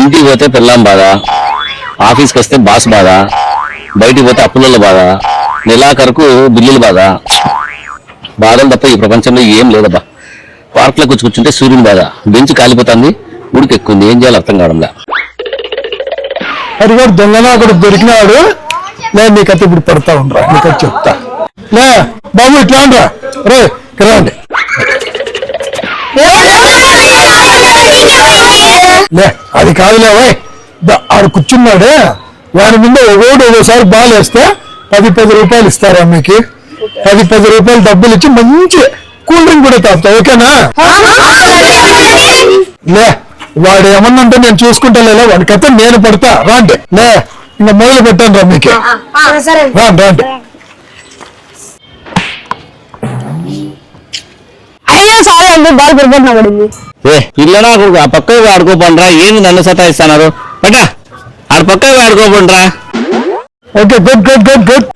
ఇంటికి పోతే పిల్లం బాధ, ఆఫీస్కి వస్తే బాస్ బాధ, బయటికి పోతే అప్పుల బాధ, నెలాఖరుకు బిల్లుల బాధ. బాధలు తప్ప ఈ ప్రపంచంలో ఏం లేదబ్బా. పార్క్ లో కూర్చుంటే సూర్యుని బాధ, బెంచ్ కాలిపోతుంది, ఉడికెక్కుంది, ఏం చేయాలో అర్థం కావడంలా. అది కూడా దొంగనా కూడా దొరికినాడు. నేను నీకైతే ఇప్పుడు పడతా ఉండరా, నీకైతే చెప్తా. లే బాబు ఇట్లా రా, రే రండి. లే అది కాదులేవా, ఆడు కూర్చున్నాడే, వాడి మీద ఒకసారి బాల్ వేస్తే 10 రూపాయలు ఇస్తారా మీకు? 10 రూపాయలు డబ్బులు ఇచ్చి మంచి కూల్ డ్రింక్ కూడా తాగుతా, ఓకేనా? లే వాడు ఏమన్నంటే నేను చూసుకుంటా, లేదా వాడికైతే నేను పడతా. రాండి, లే ఇంకా మొదలు పెట్టాను రా మీకే. రాండి రాండి. బాల్ పొరపాటున పడింది. పిల్లనా ఆ పక్కకు ఆడుకోపండ్రా, ఏంది నన్ను సతాయిస్తున్నారు? బట్టా ఆడ పక్కకు ఆడుకోపండ్రా. Okay good good good good.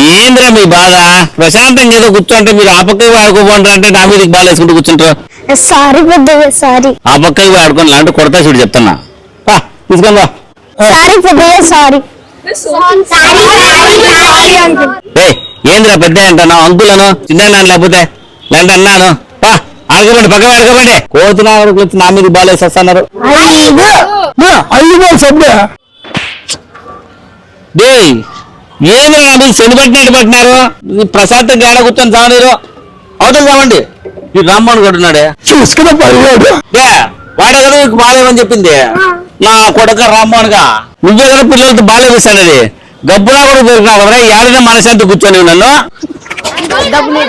ఏంద్రా మీ బాధ? ప్రశాంతంగా ఏదో కూర్చోంటే మీరు ఆ పక్కకు ఆడుకోపండ్రా అంటే నా మీదకి బాల్ వేసుకుంటూ కూర్చుంటారు. సారీ పెద్దయ్య, సారీ. ఆ పక్కకు ఆడుకోండి లాంటి కొడతా చూడు చెప్తున్నా. తీసుకొని సారీ పెద్దయ్య, సారీ. ఏంద్రా పెద్ద అంటున్నావు? అంకులను చిన్న లేకపోతే లాంటి అన్నాను. ఆడుకోండి, పక్క ఆడుకోబడి. కోతున్నా నా మీద బాల్ వేసేస్తున్నారు. ఏంద్రా నా మీద శని పట్టినట్టు పట్టినారు. ప్రశాంతంగా ఏడ కూర్చొని చావనీరు. అవతల చావండి. ఈ రామ్మోహన్ కొట్టున్నాడే చూసుకున్న పడివాడు. వాడే కదా మీకు బాలేమని చెప్పింది. నా కొడుక రామ్మోహన్ గా నువ్వే కదా పిల్లలతో బాలేపిస్తానది. గబ్బులా కూడా దొరికినా కదా, ఏడైనా మనశాంతి కూర్చొని నన్ను. డబ్బులు